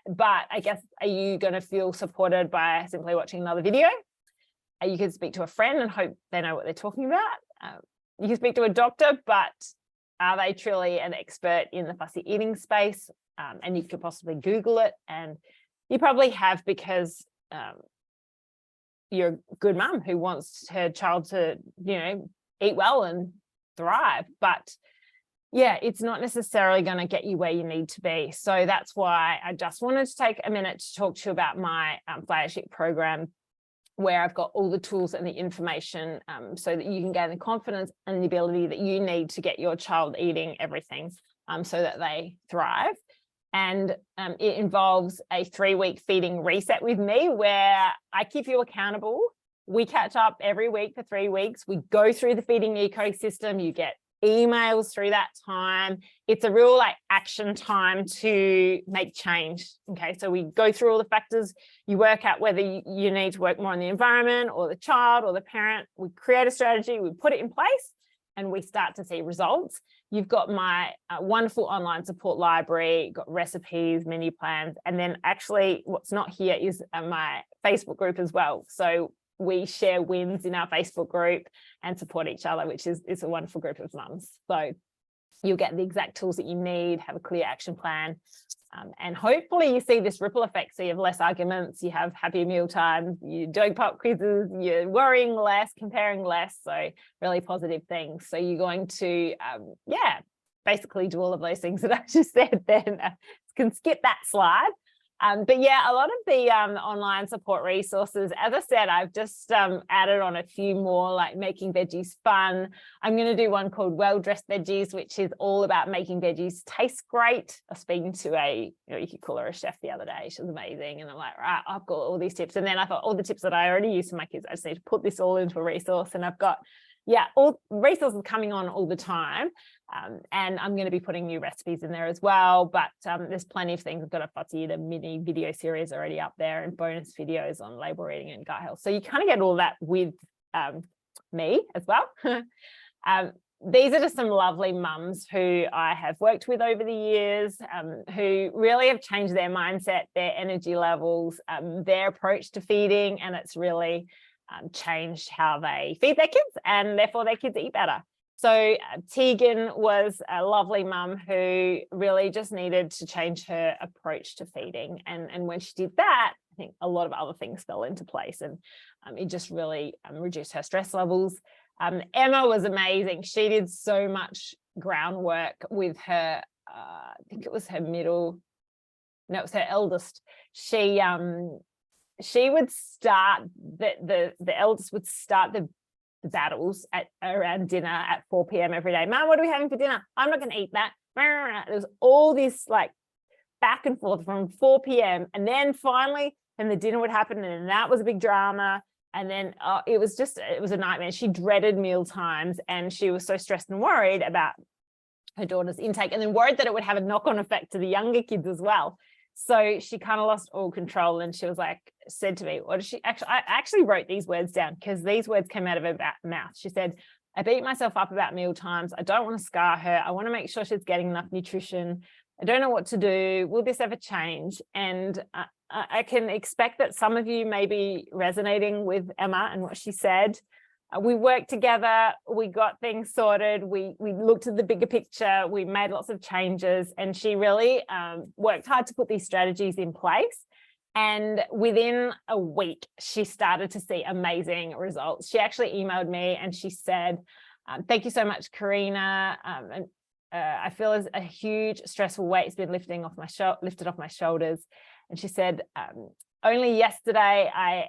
but I guess, are you going to feel supported by simply watching another video? You could speak to a friend and hope they know what they're talking about. You can speak to a doctor, but are they truly an expert in the fussy eating space? And you could possibly Google it, and you probably have, because you're a good mum who wants her child to, eat well and thrive. But yeah, it's not necessarily going to get you where you need to be. So that's why I just wanted to take a minute to talk to you about my flagship program, where I've got all the tools and the information so that you can gain the confidence and the ability that you need to get your child eating everything so that they thrive. And it involves a 3-week feeding reset with me, where I keep you accountable. We catch up every week for 3 weeks. We go through the feeding ecosystem. You get emails through that time. It's a real action time to make change. Okay, so we go through all the factors. You work out whether you need to work more on the environment or the child or the parent. We create a strategy, we put it in place, and we start to see results. You've got my wonderful online support library, got recipes, menu plans, and then actually what's not here is my Facebook group as well. So we share wins in our Facebook group and support each other, which is a wonderful group of mums. So you'll get the exact tools that you need, have a clear action plan, and hopefully you see this ripple effect. So you have less arguments, you have happier meal times, you're doing pop quizzes, you're worrying less, comparing less. So really positive things. So you're going to, basically do all of those things that I just said. Then can skip that slide. But yeah, a lot of the online support resources, as I said, I've just added on a few more, like making veggies fun. I'm going to do one called Well-Dressed Veggies, which is all about making veggies taste great. I was speaking to you could call her a chef the other day. She was amazing. And I'm like, right, I've got all these tips. And then I thought, all the tips that I already use for my kids, I just need to put this all into a resource. And I've got, all resources coming on all the time. And I'm going to be putting new recipes in there as well. But there's plenty of things. I've got a Fussy Eater mini video series already up there, and bonus videos on label reading and gut health. So you kind of get all that with me as well. These are just some lovely mums who I have worked with over the years, who really have changed their mindset, their energy levels, their approach to feeding, and it's really changed how they feed their kids, and therefore their kids eat better. So Tegan was a lovely mum who really just needed to change her approach to feeding. And when she did that, I think a lot of other things fell into place, and it just really reduced her stress levels. Emma was amazing. She did so much groundwork with her, I think it was her it was her eldest. She would start, the eldest would start the battles around dinner at 4 p.m. every day. Mum, what are we having for dinner? I'm not going to eat that. There was all this back and forth from 4 p.m. And then finally, then the dinner would happen, and that was a big drama. And then it was a nightmare. She dreaded meal times, and she was so stressed and worried about her daughter's intake, and then worried that it would have a knock-on effect to the younger kids as well. So she kind of lost all control, and she was said to me, what did she actually, I actually wrote these words down because these words came out of her mouth. She said, I beat myself up about meal times. I don't want to scar her. I want to make sure she's getting enough nutrition. I don't know what to do. Will this ever change? And I can expect that some of you may be resonating with Emma and what she said. We worked together, we got things sorted, we looked at the bigger picture, we made lots of changes, and she really worked hard to put these strategies in place. And within a week, she started to see amazing results. She actually emailed me and she said, thank you so much, Karina. I feel as a huge stressful weight's been lifted off my shoulders. And she said, only yesterday, I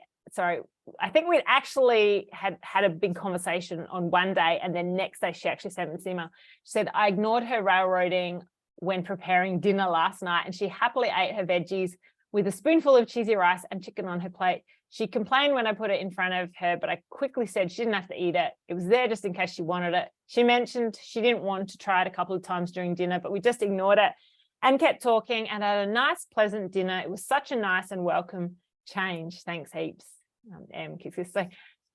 think we'd actually had a big conversation on one day, and then next day she actually sent me this email. She said, I ignored her railroading when preparing dinner last night, and she happily ate her veggies with a spoonful of cheesy rice and chicken on her plate. She complained when I put it in front of her, but I quickly said she didn't have to eat it. It was there just in case she wanted it. She mentioned she didn't want to try it a couple of times during dinner, but we just ignored it and kept talking and had a nice, pleasant dinner. It was such a nice and welcome change. Thanks heaps. So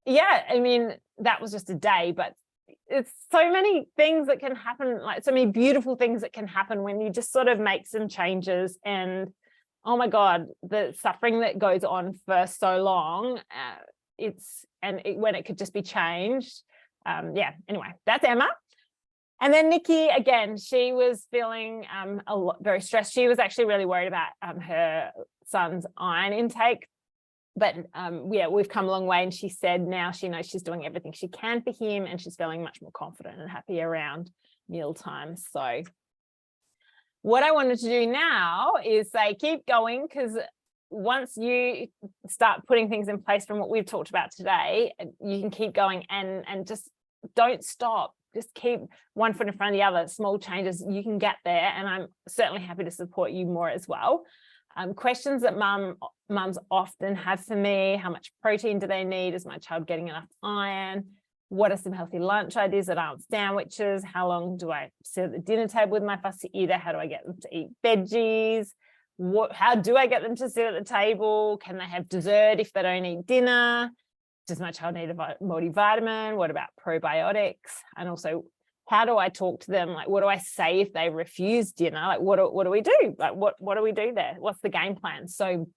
yeah, I mean, that was just a day, but it's so many things that can happen, like so many beautiful things that can happen when you just sort of make some changes. And oh my God, the suffering that goes on for so long, when it could just be changed. Yeah, anyway, that's Emma. And then Nikki, again, she was feeling very stressed. She was actually really worried about her son's iron intake. But yeah, we've come a long way. And she said now she knows she's doing everything she can for him, and she's feeling much more confident and happy around mealtimes. So what I wanted to do now is say keep going, because once you start putting things in place from what we've talked about today, you can keep going and just don't stop. Just keep one foot in front of the other. Small changes, you can get there. And I'm certainly happy to support you more as well. Questions that mums often have for me: how much protein do they need? Is my child getting enough iron? What are some healthy lunch ideas that aren't sandwiches? How long do I sit at the dinner table with my fussy eater? How do I get them to eat veggies? How do I get them to sit at the table? Can they have dessert if they don't eat dinner? Does my child need a multivitamin? What about probiotics? And also, how do I talk to them? Like, what do I say if they refuse dinner? Like, what do we do? Like, what do we do there? What's the game plan? So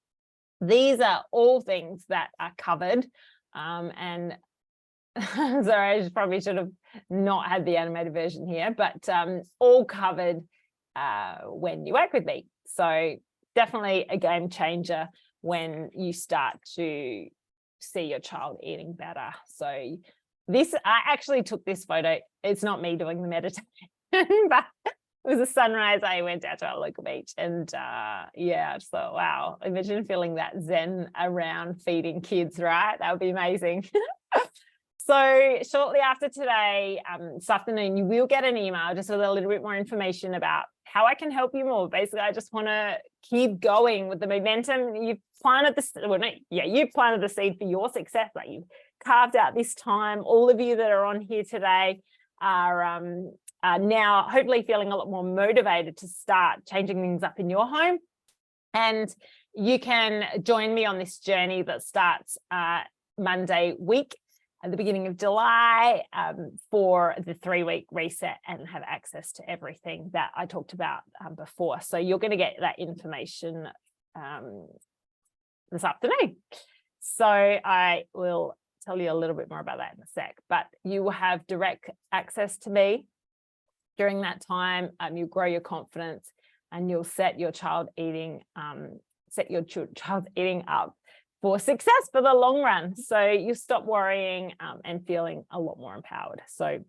these are all things that are covered. And sorry, I probably should have not had the animated version here, but all covered when you work with me. So definitely a game changer when you start to see your child eating better. So I actually took this photo. It's not me doing the meditation, but it was a sunrise. I went out to our local beach, and yeah, I just thought, wow, imagine feeling that zen around feeding kids, right? That would be amazing. So shortly after today, this afternoon, you will get an email just with a little bit more information about how I can help you more. Basically, I just want to keep going with the momentum. You've planted you planted the seed for your success. Like, you've carved out this time. All of you that are on here today are now hopefully feeling a lot more motivated to start changing things up in your home. And you can join me on this journey that starts Monday week at the beginning of July for the 3-week reset, and have access to everything that I talked about before. So you're going to get that information this afternoon. So I will tell you a little bit more about that in a sec, but you will have direct access to me during that time. You'll grow your confidence, and you'll set your child eating up for success for the long run. So you stop worrying and feeling a lot more empowered. So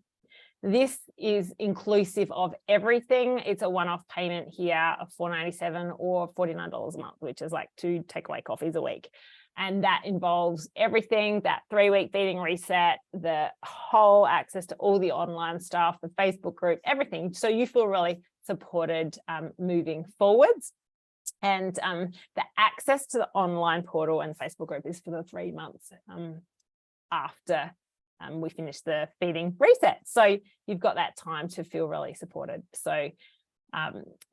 this is inclusive of everything. It's a one-off payment here of $4.97 or $49 a month, which is like 2 takeaway coffees a week. And that involves everything: that 3-week feeding reset, the whole access to all the online stuff, the Facebook group, everything. So you feel really supported moving forwards. And the access to the online portal and Facebook group is for the 3 months after we finish the feeding reset. So you've got that time to feel really supported. So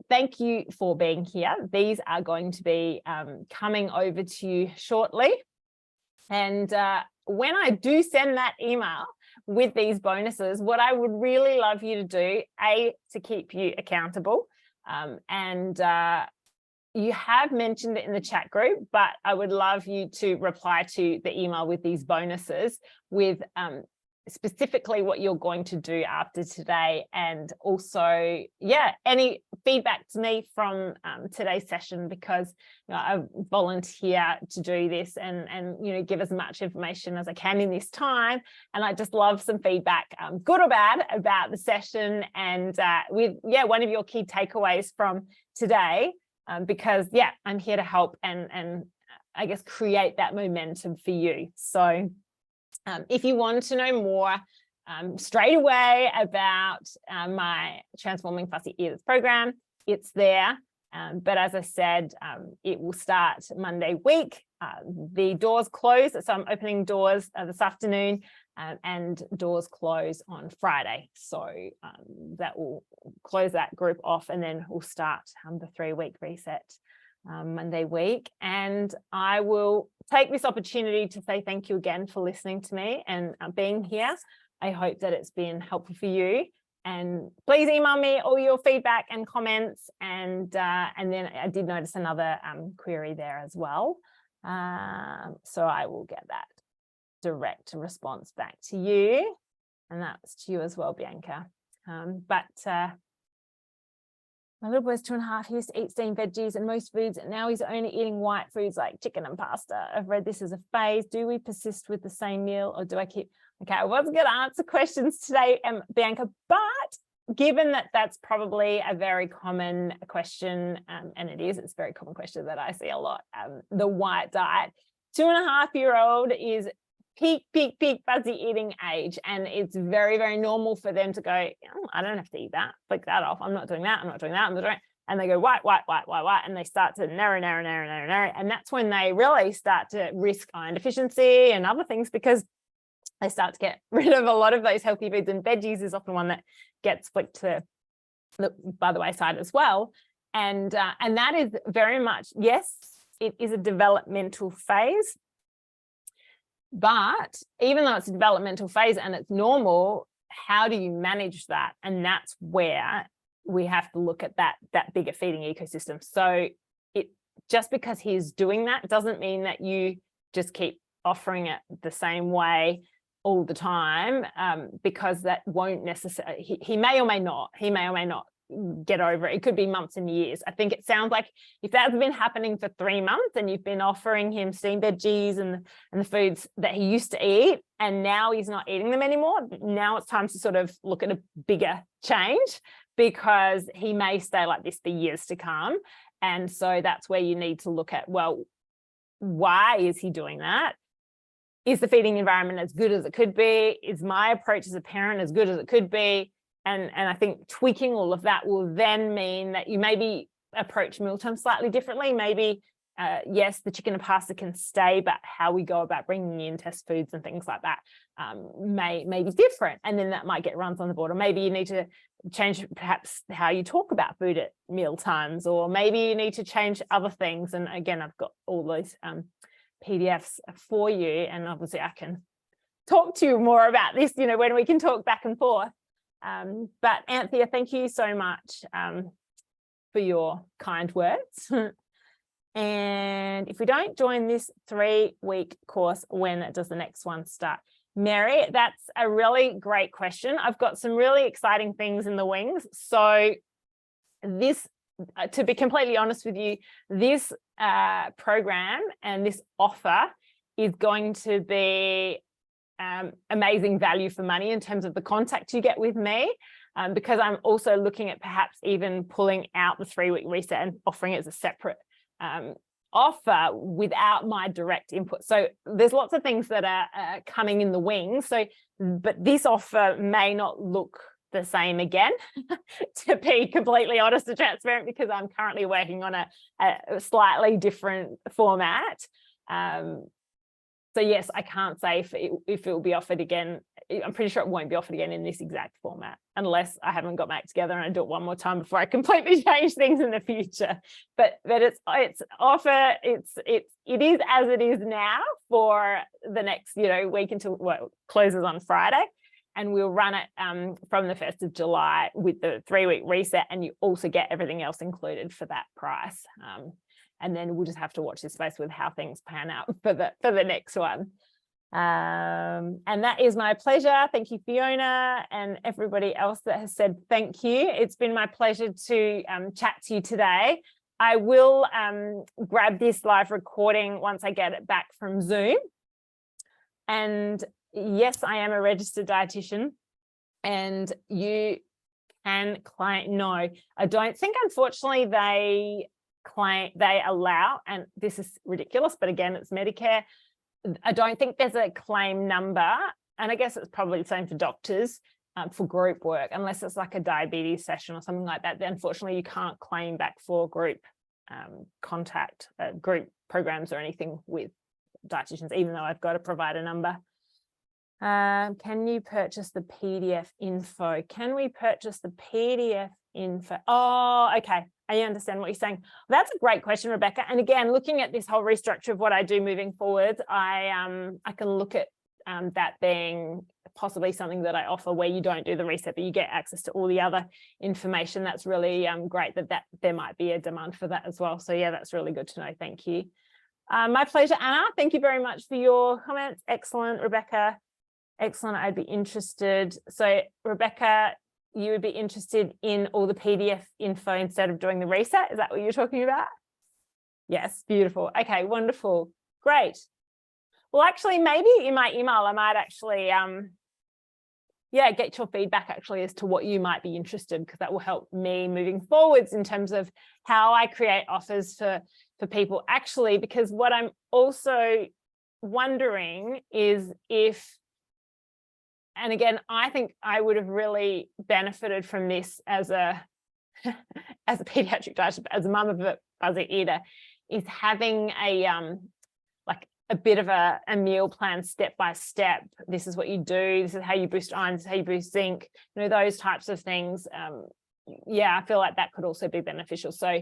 thank you for being here. These are going to be coming over to you shortly. And when I do send that email with these bonuses, what I would really love you to do, to keep you accountable, and you have mentioned it in the chat group, but I would love you to reply to the email with these bonuses with specifically what you're going to do after today. And also, yeah, any feedback to me from today's session, because I volunteer to do this and give as much information as I can in this time. And I just love some feedback, good or bad, about the session, and with one of your key takeaways from today. because yeah, I'm here to help and I guess create that momentum for you. So if you want to know more straight away about my Transforming Fussy Eaters program, it's there. But as I said, it will start Monday week. The doors close, so I'm opening doors this afternoon, and doors close on Friday. So that will close that group off, and then we'll start the 3-week reset Monday week. And I will take this opportunity to say thank you again for listening to me and being here. I hope that it's been helpful for you. And please email me all your feedback and comments. And then I did notice another query there as well. So I will get that direct response back to you. And that's to you as well, Bianca. My little boy's 2.5. He used to eat steamed veggies and most foods, and now he's only eating white foods like chicken and pasta. I've read this as a phase. Do we persist with the same meal, or do I keep... Okay, I wasn't going to answer questions today, Bianca, but given that that's probably a very common question, and it's a very common question that I see a lot, the white diet. 2.5-year-old is peak fuzzy eating age, and it's very, very normal for them to go, oh, I don't have to eat that, flick that off, I'm not doing that, I'm not doing that, I'm not doing it. And they go white, and they start to narrow, and that's when they really start to risk iron deficiency and other things, because they start to get rid of a lot of those healthy foods, and veggies is often one that gets flicked to by the wayside as well. And that is very much, yes, it is a developmental phase. But even though it's a developmental phase and it's normal, how do you manage that? And that's where we have to look at that bigger feeding ecosystem. So it just because he's doing that doesn't mean that you just keep offering it the same way all the time, because that won't necessarily, he may or may not get over it. It could be months and years. I think it sounds like if that's been happening for 3 months and you've been offering him steamed veggies and the foods that he used to eat, and now he's not eating them anymore, now it's time to sort of look at a bigger change, because he may stay like this for years to come. And so that's where you need to look at, well, why is he doing that? Is the feeding environment as good as it could be? Is my approach as a parent as good as it could be? And I think tweaking all of that will then mean that you maybe approach mealtime slightly differently. Maybe, yes, the chicken and pasta can stay, but how we go about bringing in test foods and things like that may be different. And then that might get runs on the board. Or maybe you need to change perhaps how you talk about food at meal times, or maybe you need to change other things. And again, I've got all those PDFs for you, and obviously I can talk to you more about this, when we can talk back and forth. But Anthea, thank you so much for your kind words. And if we don't join this 3-week course, when does the next one start? Mary, that's a really great question. I've got some really exciting things in the wings. So this, to be completely honest with you, this program and this offer is going to be amazing value for money in terms of the contact you get with me, because I'm also looking at perhaps even pulling out the 3-week reset and offering it as a separate offer without my direct input. So there's lots of things that are coming in the wings. So, but this offer may not look the same again, to be completely honest and transparent, because I'm currently working on a slightly different format. So yes, I can't say if it will be offered again. I'm pretty sure it won't be offered again in this exact format, unless I haven't got my act together and I do it one more time before I completely change things in the future. But it's offer. It is as it is now for the next week until it closes on Friday, and we'll run it from the 1st of July with the 3-week reset, and you also get everything else included for that price. And then we'll just have to watch this space with how things pan out for the next one. And that is my pleasure. Thank you, Fiona, and everybody else that has said thank you. It's been my pleasure to chat to you today. I will grab this live recording once I get it back from Zoom. And yes, I am a registered dietitian, and you can claim, no, I don't think, unfortunately, they they allow, and this is ridiculous, but again, it's Medicare. I don't think there's a claim number, and I guess it's probably the same for doctors for group work, unless it's like a diabetes session or something like that. Then unfortunately, you can't claim back for group group programs or anything with dietitians, even though I've got to provide a number. Can you purchase the PDF info? Can we purchase the PDF info? Oh, okay. I understand what you're saying. Well, that's a great question, Rebecca. And again, looking at this whole restructure of what I do moving forward, I can look at that being possibly something that I offer where you don't do the reset, but you get access to all the other information. That's really great that there might be a demand for that as well. So yeah, that's really good to know. Thank you. My pleasure, Anna. Thank you very much for your comments. Excellent, Rebecca. Excellent. I'd be interested. So Rebecca, you would be interested in all the PDF info instead of doing the reset. Is that what you're talking about? Yes, beautiful. Okay, wonderful. Great. Well, actually, maybe in my email, I might actually, get your feedback actually as to what you might be interested, because that will help me moving forwards in terms of how I create offers for people actually, because what I'm also wondering is if, and again, I think I would have really benefited from this as a pediatric dietitian, as a mum of a fuzzy eater, is having a bit of a meal plan step by step. This is what you do. This is how you boost iron. This is how you boost zinc. You know, those types of things. I feel like that could also be beneficial. So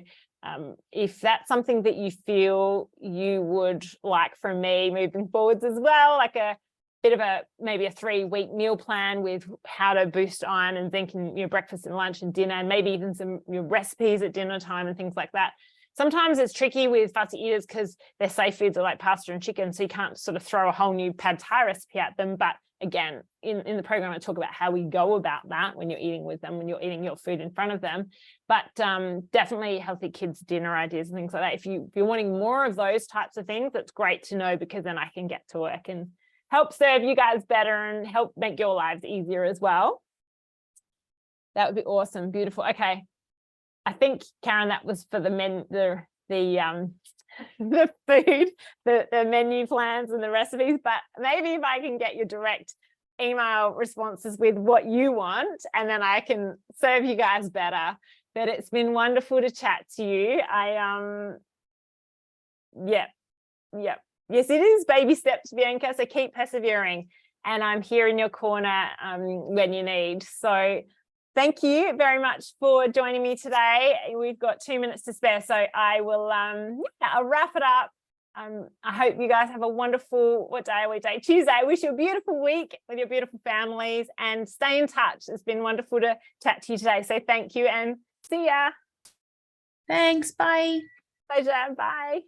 if that's something that you feel you would like from me moving forwards as well, like a bit of maybe a 3-week meal plan with how to boost iron and zinc in your breakfast and lunch and dinner, and maybe even some recipes at dinner time and things like that. Sometimes it's tricky with fussy eaters because their safe foods are like pasta and chicken, so you can't sort of throw a whole new pad thai recipe at them. But again, in the program, I talk about how we go about that when you're eating with them, when you're eating your food in front of them. But definitely healthy kids dinner ideas and things like that. If you're wanting more of those types of things, that's great to know, because then I can get to work and help serve you guys better and help make your lives easier as well. That would be awesome. Beautiful. Okay. I think, Karen, that was for the food, the menu plans and the recipes, but maybe if I can get your direct email responses with what you want, and then I can serve you guys better. But it's been wonderful to chat to you. Yes, it is baby steps, Bianca, so keep persevering, and I'm here in your corner when you need. So thank you very much for joining me today. We've got 2 minutes to spare, so I will I'll wrap it up. I hope you guys have a wonderful, what day are we today? Tuesday. I wish you a beautiful week with your beautiful families, and stay in touch. It's been wonderful to chat to you today. So thank you, and see ya. Thanks. Bye. Pleasure. Bye.